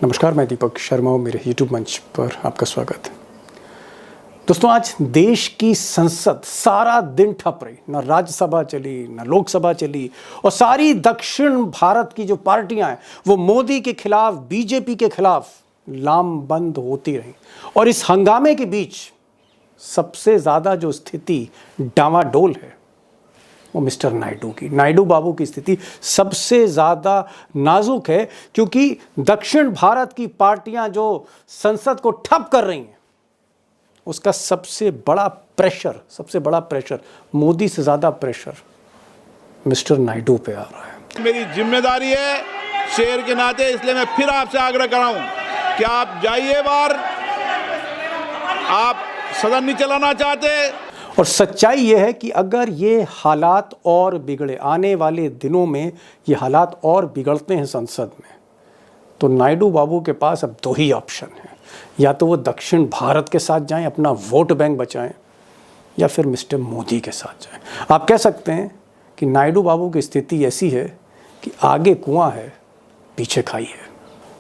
नमस्कार, मैं दीपक शर्मा हूँ। मेरे यूट्यूब मंच पर आपका स्वागत है। दोस्तों, आज देश की संसद सारा दिन ठप रही, ना राज्यसभा चली ना लोकसभा चली, और सारी दक्षिण भारत की जो पार्टियां हैं वो मोदी के खिलाफ, बीजेपी के खिलाफ लामबंद होती रहीं। और इस हंगामे के बीच सबसे ज़्यादा जो स्थिति डामाडोल है वो मिस्टर नायडू की, नायडू बाबू की स्थिति सबसे ज़्यादा नाजुक है, क्योंकि दक्षिण भारत की पार्टियां जो संसद को ठप कर रही हैं उसका सबसे बड़ा प्रेशर मोदी से ज़्यादा प्रेशर मिस्टर नायडू पे आ रहा है। मेरी जिम्मेदारी है शेर के नाते, इसलिए मैं फिर आपसे आग्रह कर रहा हूं कि आप जाइए बाहर। आप सदन नहीं चलाना चाहते। और सच्चाई यह है कि अगर ये हालात और बिगड़े, आने वाले दिनों में ये हालात और बिगड़ते हैं संसद में, तो नायडू बाबू के पास अब दो ही ऑप्शन हैं। या तो वो दक्षिण भारत के साथ जाएं, अपना वोट बैंक बचाएं, या फिर मिस्टर मोदी के साथ जाएं। आप कह सकते हैं कि नायडू बाबू की स्थिति ऐसी है कि आगे कुआं है, पीछे खाई है।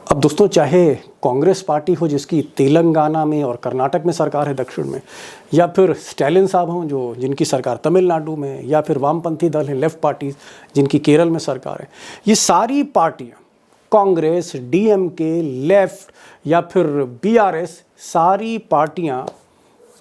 अब दोस्तों, चाहे कांग्रेस पार्टी हो जिसकी तेलंगाना में और कर्नाटक में सरकार है दक्षिण में, या फिर स्टैलिन साहब हों जिनकी सरकार तमिलनाडु में, या फिर वामपंथी दल हैं, लेफ्ट पार्टीज जिनकी केरल में सरकार है, ये सारी पार्टियां, कांग्रेस, डीएमके, लेफ्ट या फिर बीआरएस, सारी पार्टियां,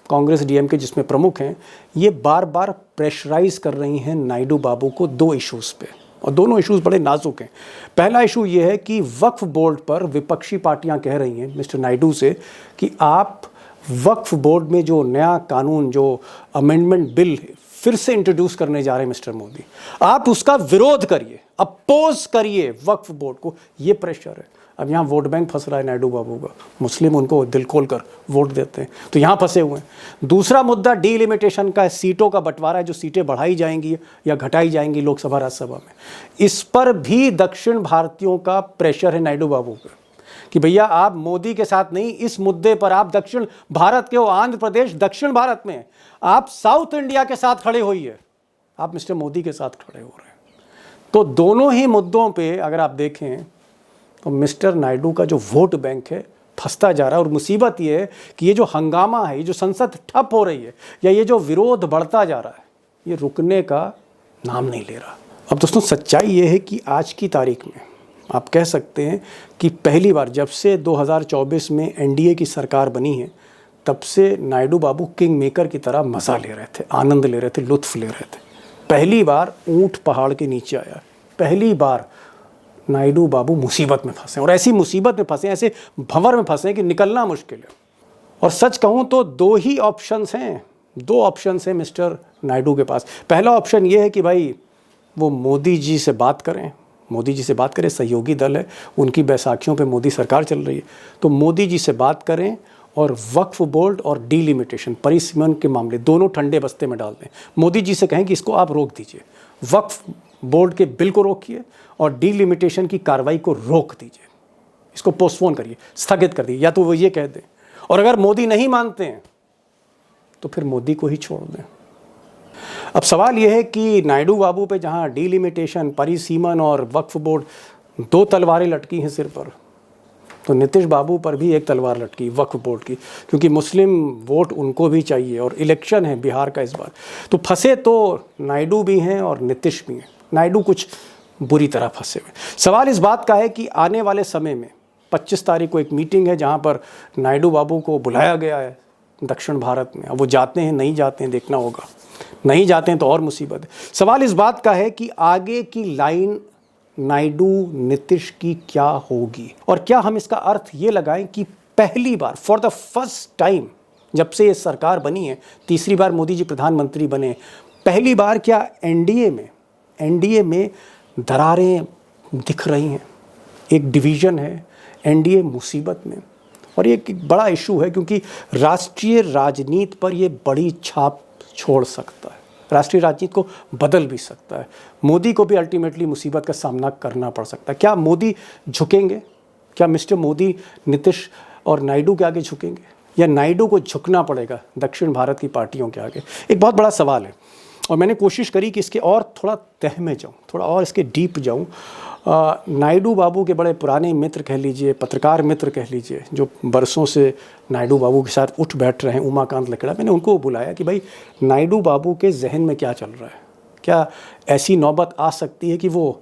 कांग्रेस डीएमके जिसमें प्रमुख हैं, ये बार बार प्रेशराइज कर रही हैं नायडू बाबू को दो इश्यूज़ पे, और दोनों इश्यूज़ बड़े नाजुक हैं। पहला इशू ये है कि वक्फ बोर्ड पर विपक्षी पार्टियां कह रही हैं मिस्टर नायडू से कि आप वक्फ बोर्ड में जो नया कानून, जो अमेंडमेंट बिल फिर से इंट्रोड्यूस करने जा रहे हैं मिस्टर मोदी, आप उसका विरोध करिए, अपोज करिए वक्फ बोर्ड को। ये प्रेशर है। अब यहाँ वोट बैंक फंस रहा है नायडू बाबू का, मुस्लिम उनको दिल खोल कर वोट देते हैं, तो यहाँ फंसे हुए हैं। दूसरा मुद्दा डीलिमिटेशन का, सीटों का बंटवारा है, जो सीटें बढ़ाई जाएंगी या घटाई जाएंगी लोकसभा राज्यसभा में, इस पर भी दक्षिण भारतीयों का प्रेशर है नायडू बाबू पर कि भैया आप मोदी के साथ नहीं, इस मुद्दे पर आप दक्षिण भारत के हो, आंध्र प्रदेश दक्षिण भारत में, आप साउथ इंडिया के साथ खड़े होइए, आप मिस्टर मोदी के साथ खड़े हो रहे हैं। तो दोनों ही मुद्दों पे अगर आप देखें तो मिस्टर नायडू का जो वोट बैंक है फंसता जा रहा है। और मुसीबत ये है कि ये जो हंगामा है, ये जो संसद ठप हो रही है, या ये जो विरोध बढ़ता जा रहा है, ये रुकने का नाम नहीं ले रहा। अब दोस्तों, सच्चाई ये है कि आज की तारीख में आप कह सकते हैं कि पहली बार जब से 2024 में एनडीए की सरकार बनी है, तब से नायडू बाबू किंग मेकर की तरह मज़ा ले रहे थे, आनंद ले रहे थे, लुत्फ ले रहे थे। पहली बार ऊंट पहाड़ के नीचे आया, पहली बार नायडू बाबू मुसीबत में फंसे, और ऐसी मुसीबत में फंसे, ऐसे भंवर में फंसे कि निकलना मुश्किल है। और सच कहूँ तो दो ऑप्शंस हैं मिस्टर नायडू के पास। पहला ऑप्शन ये है कि भाई वो मोदी जी से बात करें, सहयोगी दल है, उनकी बैसाखियों पे मोदी सरकार चल रही है, तो मोदी जी से बात करें और वक्फ बोर्ड और डीलिमिटेशन, परिसीमन के मामले दोनों ठंडे बस्ते में डाल दें। मोदी जी से कहें कि इसको आप रोक दीजिए, वक्फ बोर्ड के बिल को रोकिए और डीलिमिटेशन की कार्रवाई को रोक दीजिए, इसको पोस्टपोन करिए, स्थगित कर दीजिए, या तो वो ये कह दें। और अगर मोदी नहीं मानते हैं तो फिर मोदी को ही छोड़ दें। अब सवाल यह है कि नायडू बाबू पे जहां डीलिमिटेशन, परिसीमन और वक्फ बोर्ड, दो तलवारें लटकी हैं सिर पर, तो नीतीश बाबू पर भी एक तलवार लटकी वक्फ बोर्ड की, क्योंकि मुस्लिम वोट उनको भी चाहिए और इलेक्शन है बिहार का इस बार। तो फंसे तो नायडू भी हैं और नीतीश भी हैं। नायडू कुछ बुरी तरह फंसे हुए। सवाल इस बात का है कि आने वाले समय में 25 तारीख को एक मीटिंग है जहां पर नायडू बाबू को बुलाया गया है दक्षिण भारत में। अब वो जाते हैं नहीं जाते हैं देखना होगा, नहीं जाते हैं तो और मुसीबत है। सवाल इस बात का है कि आगे की लाइन नायडू नीतीश की क्या होगी, और क्या हम इसका अर्थ ये लगाएं कि पहली बार, फॉर द फर्स्ट टाइम, जब से ये सरकार बनी है, तीसरी बार मोदी जी प्रधानमंत्री बने, पहली बार क्या एनडीए में दरारें दिख रही हैं, एक डिवीज़न है, एनडीए मुसीबत में। और ये एक बड़ा इशू है क्योंकि राष्ट्रीय राजनीति पर ये बड़ी छाप छोड़ सकता है, राष्ट्रीय राजनीति को बदल भी सकता है। मोदी को भी अल्टीमेटली मुसीबत का सामना करना पड़ सकता है। क्या मोदी झुकेंगे? क्या मिस्टर मोदी नीतीश और नायडू के आगे झुकेंगे, या नायडू को झुकना पड़ेगा दक्षिण भारत की पार्टियों के आगे? एक बहुत बड़ा सवाल है। और मैंने कोशिश करी कि इसके और थोड़ा तह में जाऊँ, थोड़ा और इसके डीप जाऊँ। नायडू बाबू के बड़े पुराने मित्र कह लीजिए, पत्रकार मित्र कह लीजिए, जो बरसों से नायडू बाबू के साथ उठ बैठ रहे हैं, उमाकांत लकड़ा, मैंने उनको बुलाया कि भाई नायडू बाबू के जहन में क्या चल रहा है, क्या ऐसी नौबत आ सकती है कि वो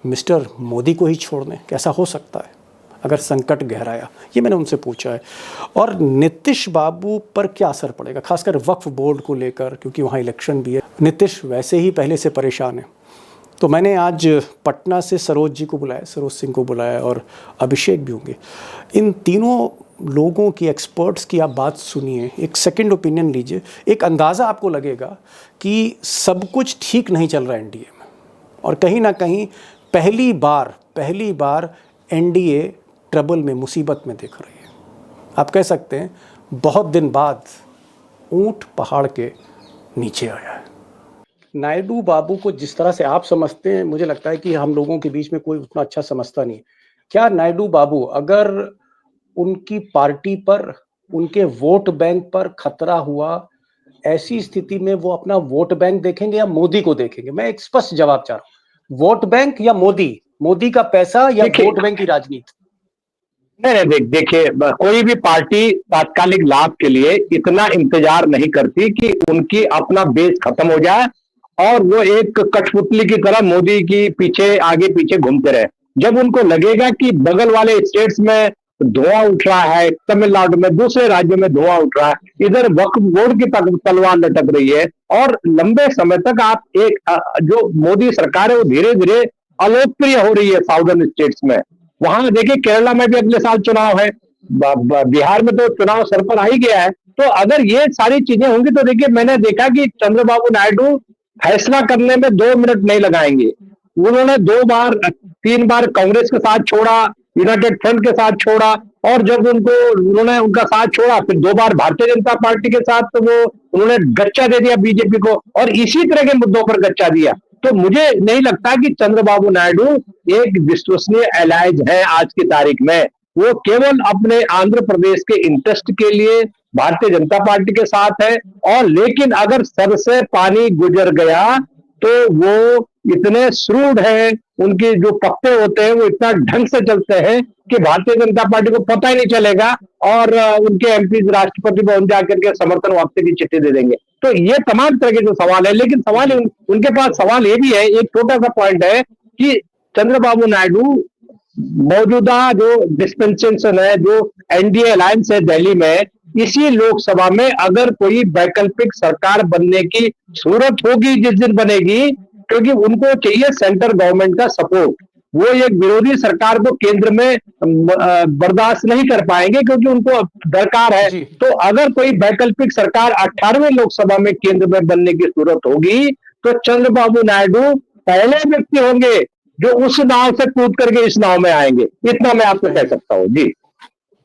मिस्टर मोदी को ही छोड़ दें, कैसा हो सकता है अगर संकट गहराया, ये मैंने उनसे पूछा है। और नीतीश बाबू पर क्या असर पड़ेगा, खासकर वक्फ बोर्ड को लेकर, क्योंकि वहाँ इलेक्शन भी है। नीतीश वैसे ही पहले से परेशान है, तो मैंने आज पटना से सरोज जी को बुलाया, सरोज सिंह को बुलाया, और अभिषेक भी होंगे। इन तीनों लोगों की, एक्सपर्ट्स की आप बात सुनिए, एक सेकंड ओपिनियन लीजिए, एक अंदाज़ा आपको लगेगा कि सब कुछ ठीक नहीं चल रहा है एनडीए में, और कहीं ना कहीं पहली बार एनडीए ट्रबल में, मुसीबत में दिख रही है। आप कह सकते हैं बहुत दिन बाद ऊंट पहाड़ के नीचे आया है। नायडू बाबू को जिस तरह से आप समझते हैं, मुझे लगता है कि हम लोगों के बीच में कोई उतना अच्छा समझता नहीं। क्या नायडू बाबू, अगर उनकी पार्टी पर, उनके वोट बैंक पर खतरा हुआ, ऐसी स्थिति में वो अपना वोट बैंक देखेंगे या मोदी को देखेंगे? मैं एक स्पष्ट जवाब चाह रहा हूँ, वोट बैंक या मोदी का पैसा या वोट बैंक की राजनीति? नहीं, देखिए, कोई भी पार्टी तात्कालिक लाभ के लिए इतना इंतजार नहीं करती कि उनकी अपना बेस खत्म हो जाए और वो एक कठपुतली की तरह मोदी की पीछे, आगे पीछे घूमते रहे। जब उनको लगेगा कि बगल वाले स्टेट्स में धुआं उठ रहा है, तमिलनाडु में, दूसरे राज्यों में धुआं उठ रहा है, इधर वक्फ बोर्ड की तलवार लटक रही है, और लंबे समय तक आप जो मोदी सरकार है वो धीरे धीरे अलोकप्रिय हो रही है साउदर्न स्टेट्स में। वहां देखिए, केरला में भी अगले साल चुनाव है, बिहार में तो चुनाव सर पर आ ही गया है। तो अगर ये सारी चीजें होंगी तो देखिए, मैंने देखा कि चंद्रबाबू नायडू फैसला करने में 2 मिनट नहीं लगाएंगे। उन्होंने 3 बार कांग्रेस के साथ छोड़ा, यूनाइटेड फ्रंट के साथ छोड़ा, और जब उन्होंने उनका साथ छोड़ा, फिर 2 बार भारतीय जनता पार्टी के साथ, तो उन्होंने गच्चा दे दिया बीजेपी को, और इसी तरह के मुद्दों पर गच्चा दिया। तो मुझे नहीं लगता कि चंद्रबाबू नायडू एक विश्वसनीय एलाइज है आज की तारीख में। वो केवल अपने आंध्र प्रदेश के इंटरेस्ट के लिए भारतीय जनता पार्टी के साथ है, और लेकिन अगर सर से पानी गुजर गया तो वो इतने श्रूड हैं, उनके जो पत्ते होते हैं वो इतना ढंग से चलते हैं कि भारतीय जनता पार्टी को पता ही नहीं चलेगा, और उनके एमपी राष्ट्रपति भवन जाकर के समर्थन वापसी की चिट्ठी दे देंगे। तो ये तमाम तरह के जो सवाल है, लेकिन सवाल उनके पास सवाल ये भी है, एक छोटा सा पॉइंट है कि चंद्रबाबू नायडू मौजूदा जो डिस्पेंसेशन है, जो एनडीए अलायंस है दिल्ली में, इसी लोकसभा में अगर कोई वैकल्पिक सरकार बनने की सूरत होगी, जिस दिन बनेगी, क्योंकि उनको चाहिए सेंट्रल गवर्नमेंट का सपोर्ट। वो एक विरोधी सरकार को केंद्र में बर्दाश्त नहीं कर पाएंगे, क्योंकि उनको दरकार है। तो अगर कोई वैकल्पिक सरकार 18वें लोकसभा में केंद्र में बनने की सूरत होगी, तो चंद्रबाबू नायडू पहले व्यक्ति होंगे जो उस नाव से कूद करके इस नाव में आएंगे। इतना मैं आपको कह सकता हूँ जी।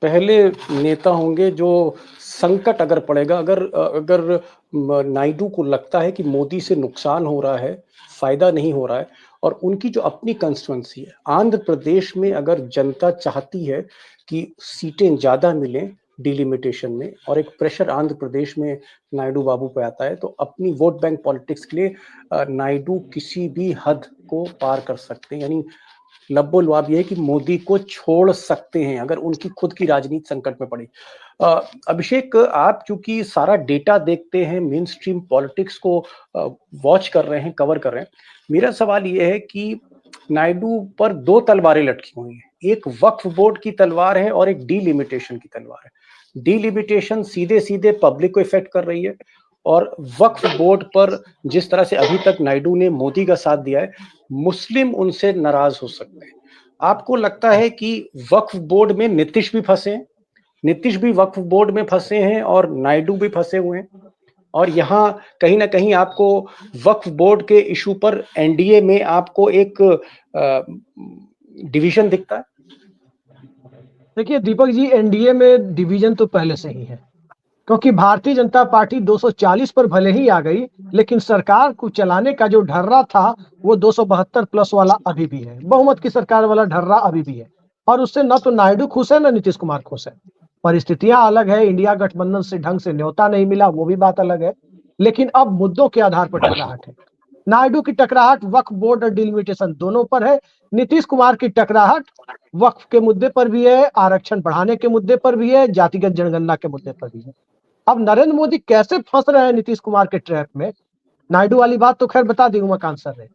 पहले नेता होंगे जो संकट अगर पड़ेगा, अगर नायडू को लगता है कि मोदी से नुकसान हो रहा है, फायदा नहीं हो रहा है, और उनकी जो अपनी कंस्टिट्यूंसी है आंध्र प्रदेश में, अगर जनता चाहती है कि सीटें ज्यादा मिलें डिलिमिटेशन में, और एक प्रेशर आंध्र प्रदेश में नायडू बाबू पे आता है, तो अपनी वोट बैंक पॉलिटिक्स के लिए नायडू किसी भी हद को पार कर सकते हैं। यानी लब्बो लुआब ये है कि मोदी को छोड़ सकते हैं अगर उनकी खुद की राजनीति संकट में पड़ी। अभिषेक, आप चूंकि सारा डेटा देखते हैं, मेन स्ट्रीम पॉलिटिक्स को वॉच कर रहे हैं, कवर कर रहे हैं, मेरा सवाल ये है कि नायडू पर 2 तलवारें लटकी हुई हैं, एक वक्फ बोर्ड की तलवार है और एक डीलिमिटेशन की तलवार है। डीलिमिटेशन सीधे सीधे पब्लिक को इफेक्ट कर रही है, और वक्फ बोर्ड पर जिस तरह से अभी तक नायडू ने मोदी का साथ दिया है, मुस्लिम उनसे नाराज हो सकते हैं। आपको लगता है कि वक्फ बोर्ड में नीतीश भी फंसे हैं, नीतीश भी वक्फ बोर्ड में फंसे हैं और नायडू भी फंसे हुए हैं, और यहाँ कहीं ना कहीं आपको वक्फ बोर्ड के इशू पर एनडीए में आपको एक डिवीजन दिखता है? देखिए दीपक जी, एनडीए में डिवीजन तो पहले से ही है, क्योंकि भारतीय जनता पार्टी 240 पर भले ही आ गई, लेकिन सरकार को चलाने का जो ढर्रा था वो 272 प्लस वाला अभी भी है, बहुमत की सरकार वाला ढर्रा अभी भी है, और उससे न तो नायडू खुश है न नीतीश कुमार खुश है। परिस्थितियां अलग है, इंडिया गठबंधन से ढंग से न्योता नहीं मिला, वो भी बात अलग है, लेकिन अब मुद्दों के आधार पर टकराहट है। नायडू की टकराहट वक्फ बोर्ड और डिलिमिटेशन दोनों पर है। नीतीश कुमार की टकराहट वक्फ के मुद्दे पर भी है, आरक्षण बढ़ाने के मुद्दे पर भी है, जातिगत जनगणना के मुद्दे पर भी है। अब नरेंद्र मोदी कैसे फंस रहे हैं नीतीश कुमार के ट्रैप में, नायडू वाली बात तो खैर बता दी उमाकांत सर ने,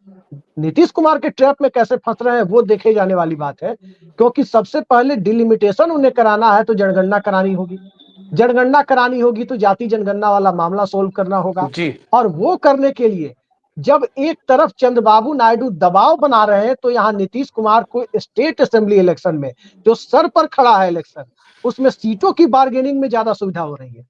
नीतीश कुमार के ट्रैप में कैसे फंस रहे हैं वो देखे जाने वाली बात है। क्योंकि सबसे पहले डिलिमिटेशन उन्हें कराना है तो जनगणना करानी होगी, जनगणना करानी होगी तो जाति जनगणना वाला मामला सोल्व करना होगा। जी। और वो करने के लिए जब एक तरफ चंद्रबाबू नायडू दबाव बना रहे हैं, तो यहाँ नीतीश कुमार को स्टेट असेंबली इलेक्शन में जो सर पर खड़ा है इलेक्शन, उसमें सीटों की बार्गेनिंग में ज्यादा सुविधा हो रही है।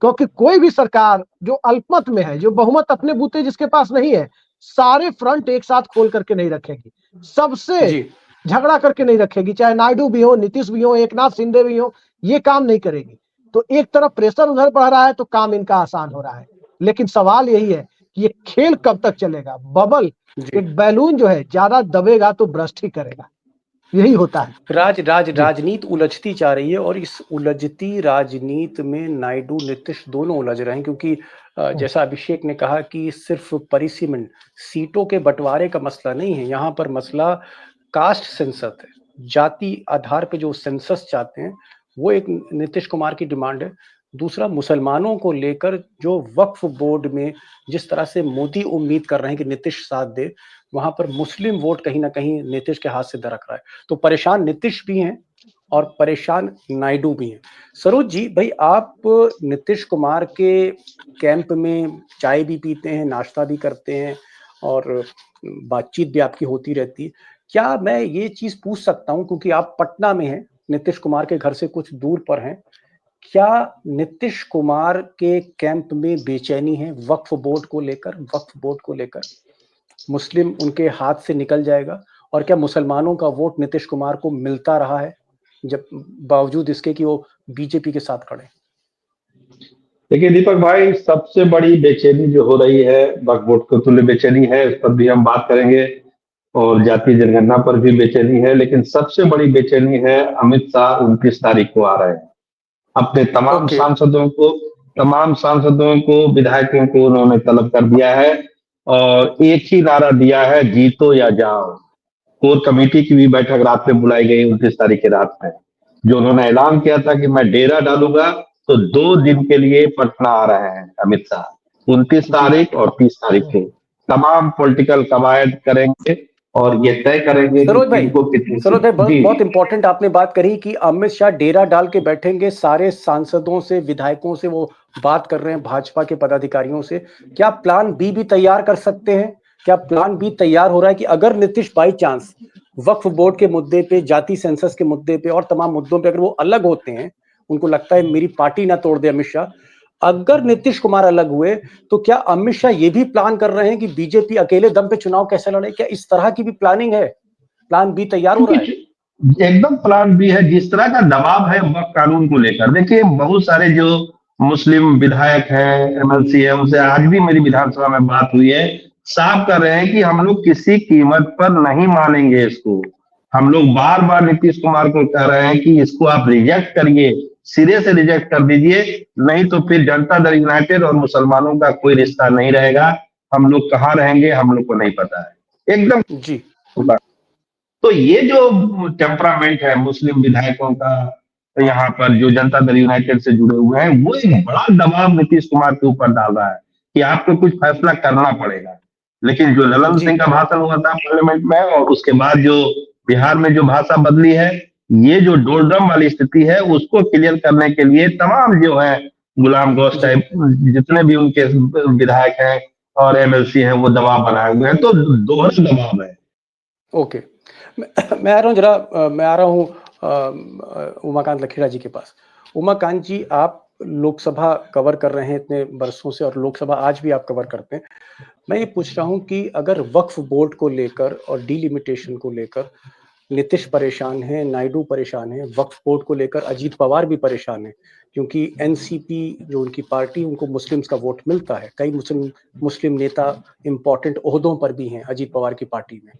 क्योंकि कोई भी सरकार जो अल्पमत में है, जो बहुमत अपने बूते जिसके पास नहीं है, सारे फ्रंट एक साथ खोल करके नहीं रखेगी, सबसे जी। झगड़ा करके नहीं रखेगी, चाहे नायडू भी हो, नीतीश भी हो, एकनाथ शिंदे भी हो, ये काम नहीं करेगी। तो एक तरफ प्रेशर उधर बढ़ रहा है तो काम इनका आसान हो रहा है। लेकिन सवाल यही है कि ये खेल कब तक चलेगा। बबल, जी। एक बैलून जो है ज्यादा दबेगा तो ब्रस्ट ही करेगा, यही होता है। राजनीति उलझती जा रही है और इस उलझती राजनीति में नायडू नीतीश दोनों उलझ रहे हैं, क्योंकि जैसा अभिषेक ने कहा कि सिर्फ परिसीमन सीटों के बंटवारे का मसला नहीं है, यहाँ पर मसला कास्ट सेंसस है, जाति आधार पे जो सेंसस चाहते हैं वो एक नीतीश कुमार की डिमांड है। दूसरा, मुसलमानों को लेकर जो वक्फ बोर्ड में जिस तरह से मोदी उम्मीद कर रहे हैं कि नीतीश साथ दे, वहां पर मुस्लिम वोट कहीं ना कहीं नीतीश के हाथ से दरक रहा है। तो परेशान नीतीश भी हैं और परेशान नायडू भी हैं। सरोज जी, भाई आप नीतीश कुमार के कैंप में चाय भी पीते हैं, नाश्ता भी करते हैं और बातचीत भी आपकी होती रहती है। क्या मैं ये चीज पूछ सकता हूँ, क्योंकि आप पटना में हैं, नीतीश कुमार के घर से कुछ दूर पर हैं, क्या नीतीश कुमार के कैंप में बेचैनी है वक्फ बोर्ड को लेकर? वक्फ बोर्ड को लेकर मुस्लिम उनके हाथ से निकल जाएगा, और क्या मुसलमानों का वोट नीतीश कुमार को मिलता रहा है जब बावजूद इसके कि वो बीजेपी के साथ खड़े? देखिए दीपक भाई, सबसे बड़ी बेचैनी जो हो रही है वक्फ बोर्ड को तुल्य बेचैनी है, इस पर भी हम बात करेंगे, और जातीय जनगणना पर भी बेचैनी है। लेकिन सबसे बड़ी बेचैनी है अमित शाह 29 तारीख को आ रहे हैं। अपने तमाम सांसदों को विधायकों को उन्होंने तलब कर दिया है और एक ही नारा दिया है, जीतो या जाओ। कोर कमेटी की भी बैठक रात में बुलाई गई 29 तारीख की रात में, जो उन्होंने ऐलान किया था कि मैं डेरा डालूंगा। तो 2 दिन के लिए पटना आ रहे हैं अमित शाह, 29 तारीख और 30 तारीख को तमाम पॉलिटिकल कवायद करेंगे और ये तय करेंगे सरोज भाई, बहुत इंपॉर्टेंट आपने बात करी कि अमित शाह डेरा डाल के बैठेंगे, सारे सांसदों से, विधायकों से वो बात कर रहे हैं, भाजपा के पदाधिकारियों से। क्या प्लान बी भी तैयार कर सकते हैं? क्या प्लान बी तैयार हो रहा है कि अगर Nitish by chance Waqf board के मुद्दे पे, जाति सेंसस के मुद्दे पे और तमाम मुद्दों पे अगर वो अलग होते हैं, उनको लगता है मेरी पार्टी ना तोड़ दे अमित शाह, अगर नीतीश कुमार अलग हुए तो क्या अमित शाह ये भी प्लान कर रहे हैं कि बीजेपी अकेले दम पे चुनाव कैसे लड़े? क्या इस तरह की भी प्लानिंग है? प्लान बी तैयार हो रहा है? एकदम प्लान बी है। जिस तरह का दबाव है वक्फ कानून को लेकर, देखिए बहुत सारे जो मुस्लिम विधायक हैं, एमएलसी है, उनसे आज भी मेरी विधानसभा में बात हुई है, साफ कर रहे हैं कि हम लोग किसी कीमत पर नहीं मानेंगे इसको। हम लोग बार बार नीतीश कुमार को कह रहे हैं कि इसको आप रिजेक्ट करिए, सिरे से रिजेक्ट कर दीजिए, नहीं तो फिर जनता दल यूनाइटेड और मुसलमानों का कोई रिश्ता नहीं रहेगा। हम लोग कहाँ रहेंगे हम लोग को नहीं पता है एकदम जी। तो ये जो टेम्परामेंट है मुस्लिम विधायकों का यहाँ पर, जो जनता दल यूनाइटेड से जुड़े हुए हैं, वो एक बड़ा दबाव नीतीश कुमार के ऊपर डाल रहा है कि आपको कुछ फैसला करना पड़ेगा। लेकिन जो ललन सिंह का भाषण हुआ था पार्लियामेंट में, और उसके बाद जो बिहार में जो भाषा बदली है, ये जो डोलड्रम वाली स्थिति है उसको क्लियर करने के लिए तमाम जो है गुलाम गौस टाइप जितने भी उनके विधायक हैं और एमएलसी हैं, वो दबाव बनाए हुए हैं। तो दोहरा दबाव है। ओके, मैं आ रहा हूँ उमाकांत लखेड़ा जी के पास। उमाकांत जी, आप लोकसभा कवर कर रहे हैं इतने बरसों से, और लोकसभा आज भी आप कवर करते हैं। मैं ये पूछ रहा हूँ कि अगर वक्फ बोर्ड को लेकर और डिलिमिटेशन को लेकर नीतीश परेशान है, नायडू परेशान है, वक्फ बोर्ड को लेकर अजीत पवार भी परेशान है, क्योंकि एनसीपी जो उनकी पार्टी, उनको मुस्लिम्स का वोट मिलता है। कई मुस्लिम नेता इंपॉर्टेंट ओहदों पर भी हैं अजीत पवार की पार्टी में,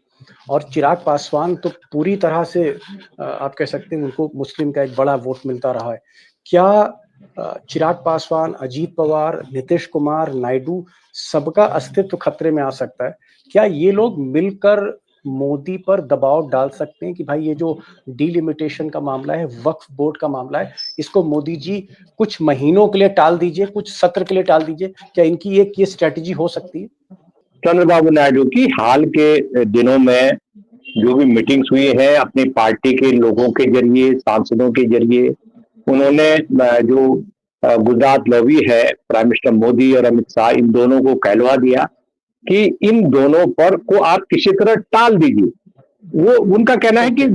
और चिराग पासवान तो पूरी तरह से आप कह सकते हैं उनको मुस्लिम का एक बड़ा वोट मिलता रहा है। क्या चिराग पासवान, अजीत पवार, नीतीश कुमार, नायडू, सबका अस्तित्व खतरे में आ सकता है। क्या ये लोग मिलकर मोदी पर दबाव डाल सकते हैं कि भाई ये जो डिलिमिटेशन का मामला है, वक्फ बोर्ड का मामला है, इसको मोदी जी कुछ महीनों के लिए टाल दीजिए, कुछ सत्र के लिए टाल दीजिए? क्या इनकी एक ये स्ट्रेटेजी हो सकती है? चंद्रबाबू नायडू की हाल के दिनों में जो भी मीटिंग्स हुई है अपनी पार्टी के लोगों के जरिए, सांसदों के जरिए, उन्होंने जो गुजरात लॉबी है, प्राइम मिनिस्टर मोदी और अमित शाह, इन दोनों को कहलवा दिया कि इन दोनों पर को आप किसी तरह टाल दीजिए। वो उनका कहना है कि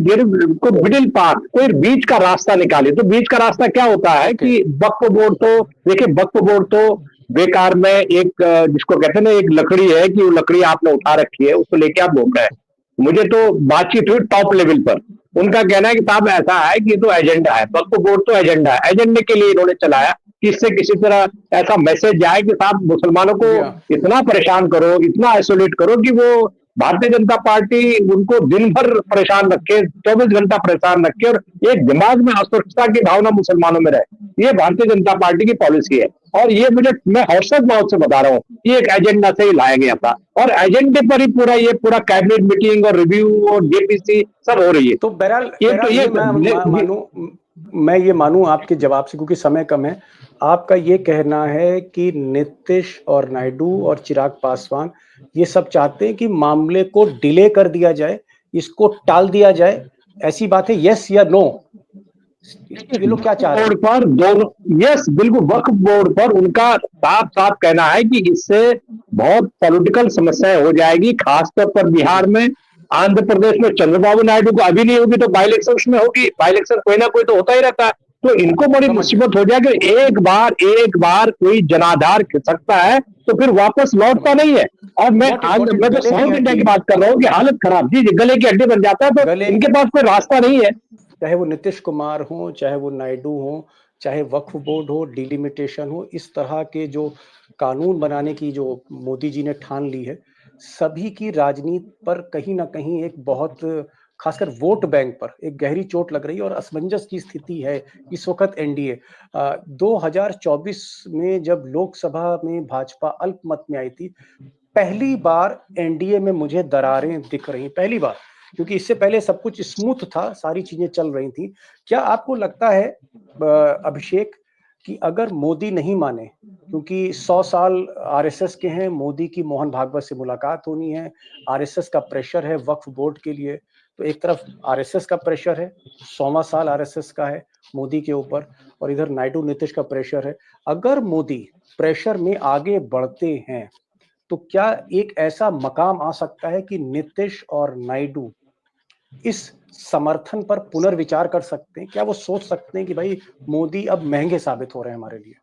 को मिडिल पाथ, कोई बीच का रास्ता निकाले। तो बीच का रास्ता क्या होता है कि वक्फ बोर्ड तो देखिए, वक्फ बोर्ड तो बेकार में एक जिसको कहते हैं ना, एक लकड़ी है कि वो लकड़ी आपने उठा रखी है, उसको लेके आप घूम रहे हैं। मुझे तो बातचीत हुई टॉप लेवल पर, उनका कहना है कि साहब ऐसा है कि तो एजेंडा है, वक्फ बोर्ड तो एजेंडा है, एजेंडे के लिए इन्होंने चलाया कि इससे किसी तरह ऐसा मैसेज जाए कि साहब मुसलमानों को इतना परेशान करो, इतना आइसोलेट करो कि वो भारतीय जनता पार्टी उनको दिन भर परेशान रखे, 24 घंटा परेशान रखे और एक दिमाग में अस्वस्थता की भावना मुसलमानों में रहे। ये भारतीय जनता पार्टी की पॉलिसी है और ये मैं हौसत बहुत से बता रहा हूँ, ये एक एजेंडा से ही लाया गया था और एजेंडे पर ही पूरा कैबिनेट मीटिंग और रिव्यू और जेपीसी सब हो रही है। तो बहरहाल मैं ये मानूं आपके जवाब से, क्योंकि समय कम है, आपका ये कहना है कि नीतीश और नायडू और चिराग पासवान ये सब चाहते हैं कि मामले को डिले कर दिया जाए, इसको टाल दिया जाए, ऐसी बात है? यस या नो? ये लोग क्या चाह रहे हैं? पर दोनों, यस बिल्कुल, वक्फ बोर्ड पर उनका साफ साफ कहना है कि इससे बहुत पॉलिटिकल समस्याएं हो जाएगी, खासतौर पर बिहार में, आंध्र प्रदेश में चंद्रबाबू नायडू को अभी नहीं होगी तो बाई इलेक्शन में होगी। बाई इलेक्शन कोई ना कोई तो होता ही रहता है, तो इनको बड़ी मुसीबत हो जाएगी। एक बार कोई जनाधार खिसकता है तो फिर वापस लौटता नहीं है। और मैं तो साउथ इंडिया की बात कर रहा हूँ कि हालत खराब, जी गले की हड्डी बन जाता है, तो इनके पास कोई रास्ता नहीं है। चाहे वो नीतीश कुमार हो, चाहे वो नायडू हो, चाहे वक्फ बोर्ड हो, डिलिमिटेशन हो, इस तरह के जो कानून बनाने की जो मोदी जी ने ठान ली है, सभी की राजनीति पर कहीं ना कहीं एक बहुत, खासकर वोट बैंक पर एक गहरी चोट लग रही है और असमंजस की स्थिति है इस वक्त एनडीए। 2024 में जब लोकसभा में भाजपा अल्पमत में आई थी, पहली बार एनडीए में मुझे दरारें दिख रही, पहली बार, क्योंकि इससे पहले सब कुछ स्मूथ था, सारी चीजें चल रही थी। क्या आपको लगता है अभिषेक कि अगर मोदी नहीं माने, क्योंकि 100 साल आरएसएस के हैं, मोदी की मोहन भागवत से मुलाकात होनी है, आरएसएस का प्रेशर है वक्फ बोर्ड के लिए, तो एक तरफ आरएसएस का प्रेशर है, 100वां साल आरएसएस का है मोदी के ऊपर, और इधर नायडू नीतीश का प्रेशर है। अगर मोदी प्रेशर में आगे बढ़ते हैं तो क्या एक ऐसा मकाम आ सकता है कि नीतीश और नायडू इस समर्थन पर पुनर्विचार कर सकते हैं? क्या वो सोच सकते हैं कि भाई मोदी अब महंगे साबित हो रहे हैं हमारे लिए?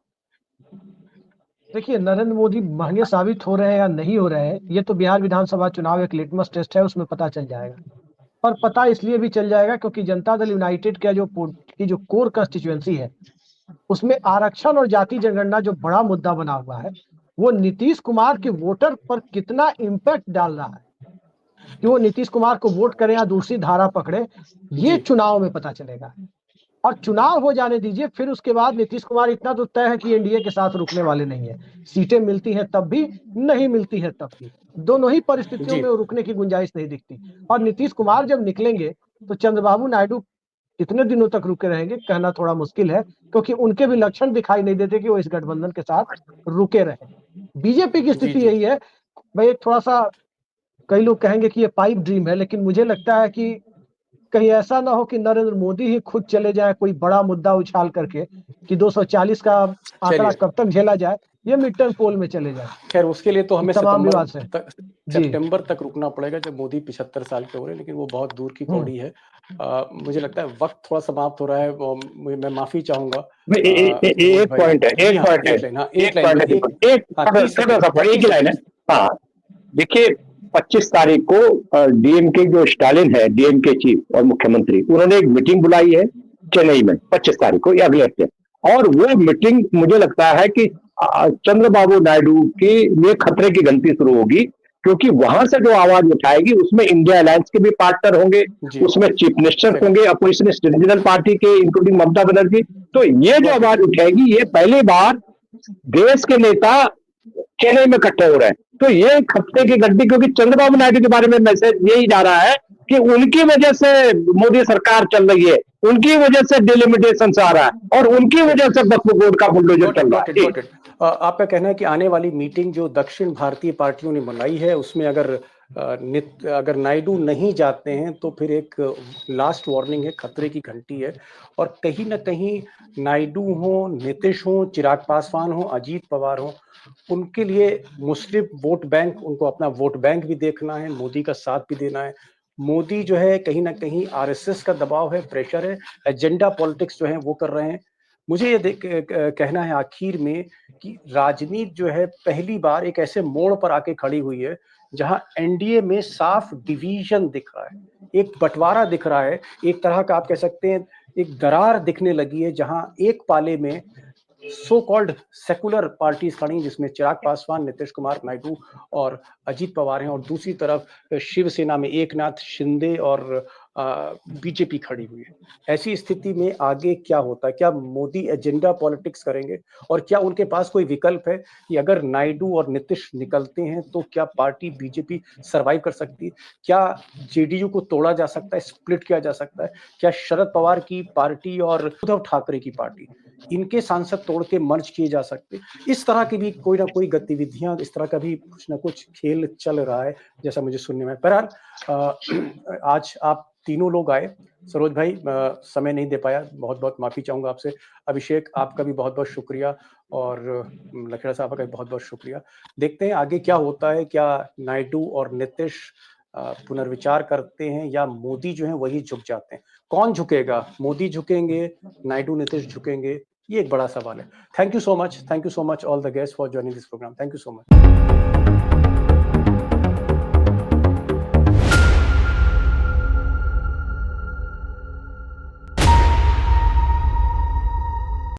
देखिए, नरेंद्र मोदी महंगे साबित हो रहे हैं या नहीं हो रहे हैं, ये तो बिहार विधानसभा चुनाव एक लिटमस टेस्ट है, उसमें पता चल जाएगा। और पता इसलिए भी चल जाएगा क्योंकि जनता दल यूनाइटेड का जो कोर कंस्टिट्यूएंसी है, उसमें आरक्षण और जाति जनगणना जो बड़ा मुद्दा बना हुआ है, वो नीतीश कुमार के वोटर पर कितना इम्पैक्ट डाल रहा है, कि वो नीतीश कुमार को वोट करें या दूसरी धारा पकड़े, ये चुनाव में पता चलेगा। और चुनाव हो जाने दीजिए, फिर उसके बाद नीतीश कुमार इतना तो तय है कि एनडीए के साथ रुकने वाले नहीं है। सीटें मिलती हैं तब भी, नहीं मिलती है तब भी, दोनों ही परिस्थितियों में रुकने की गुंजाइश नहीं दिखती। और नीतीश कुमार जब निकलेंगे तो चंद्रबाबू नायडू कितने दिनों तक रुके रहेंगे कहना थोड़ा मुश्किल है, क्योंकि उनके भी लक्षण दिखाई नहीं देते कि वो इस गठबंधन के साथ रुके रहे। बीजेपी की स्थिति यही है भाई, थोड़ा सा, कई लोग कहेंगे कि ये पाइप ड्रीम है, लेकिन मुझे लगता है कि कहीं ऐसा ना हो कि नरेंद्र मोदी ही खुद चले जाए कोई बड़ा मुद्दा उछाल करके कि 240 का आंकड़ा कब तक झेला जाए, ये मिड टर्म पोल में चले जाए। खैर, उसके लिए तो हमें सितंबर तक रुकना पड़ेगा जब मोदी 75 साल के हो रहे हैं, लेकिन वो बहुत दूर की कौड़ी है। मुझे लगता है वक्त थोड़ा समाप्त हो रहा है, मैं माफी चाहूंगा। एक पॉइंट है, हाँ देखिए, 25 तारीख को डीएमके जो स्टालिन है, डीएमके चीफ और मुख्यमंत्री, उन्होंने एक मीटिंग बुलाई है चेन्नई में 25 तारीख को, या अगले हफ्ते। और वो मीटिंग मुझे लगता है कि चंद्रबाबू नायडू के लिए खतरे की घंटी शुरू होगी, क्योंकि वहां से जो आवाज उठाएगी उसमें इंडिया अलायंस के भी पार्टनर होंगे, जी। उसमें चीफ मिनिस्टर होंगे, अपोजिशन रीजनल पार्टी के इंक्लूडिंग ममता बनर्जी। तो ये जो आवाज उठाएगी, ये पहली बार देश के नेता चेन्नई में इकट्ठे हो रहे हैं। तो ये एक हफ्ते की गड्डी, क्योंकि चंद्रबाबू नायडू के बारे में मैसेज यही जा रहा है कि उनकी वजह से मोदी सरकार चल रही है, उनकी वजह से डिलिमिटेशन आ रहा है और उनकी वजह से वक्फ बोर्ड का बुलडोजर चल रहा है। आपका कहना है कि आने वाली मीटिंग जो दक्षिण भारतीय पार्टियों ने बनाई है उसमें अगर नायडू नहीं जाते हैं तो फिर एक लास्ट वार्निंग है, खतरे की घंटी है, और कहीं ना कहीं नायडू हो, नीतीश हो, चिराग पासवान हो, अजीत पवार हो, उनके लिए मुस्लिम वोट बैंक, उनको अपना वोट बैंक भी देखना है, मोदी का साथ भी देना है। मोदी जो है कहीं ना कहीं आरएसएस का दबाव है, प्रेशर है, एजेंडा पॉलिटिक्स जो है वो कर रहे हैं। मुझे ये कहना है आखिर में कि राजनीति जो है पहली बार एक ऐसे मोड़ पर आके खड़ी हुई है जहां एनडीए में साफ डिवीजन दिख रहा है, एक बंटवारा दिख रहा है, एक तरह का आप कह सकते हैं एक दरार दिखने लगी है, जहां एक पाले में सो कॉल्ड सेकुलर पार्टीज खड़ी हैं जिसमें चिराग पासवान, नीतीश कुमार, नायडू और अजीत पवार हैं, और दूसरी तरफ शिवसेना में एकनाथ शिंदे और बीजेपी खड़ी हुई है। ऐसी स्थिति में आगे क्या होता है? क्या मोदी एजेंडा पॉलिटिक्स करेंगे और क्या उनके पास कोई विकल्प है कि अगर नायडू और नीतीश निकलते हैं तो क्या पार्टी बीजेपी सरवाइव कर सकती है? क्या जेडीयू को तोड़ा जा सकता है, स्प्लिट किया जा सकता है? क्या शरद पवार की पार्टी और उद्धव ठाकरे की पार्टी, इनके सांसद तोड़ के मर्ज किए जा सकते? इस तरह की भी कोई ना कोई गतिविधियां, इस तरह का भी कुछ ना कुछ खेल चल रहा है जैसा मुझे सुनने में। बहरहाल आज आप तीनों लोग आए, सरोज भाई समय नहीं दे पाया, बहुत बहुत माफी चाहूंगा आपसे। अभिषेक, आपका भी बहुत बहुत शुक्रिया, और लखेड़ा साहब का भी बहुत बहुत शुक्रिया। देखते हैं आगे क्या होता है, क्या नायडू और नीतीश पुनर्विचार करते हैं या मोदी जो है वही झुक जाते हैं? कौन झुकेगा? मोदी झुकेंगे, नायडू नीतीश झुकेंगे? ये एक बड़ा सवाल है। Thank you so much all the guest for joining this program. Thank you so much.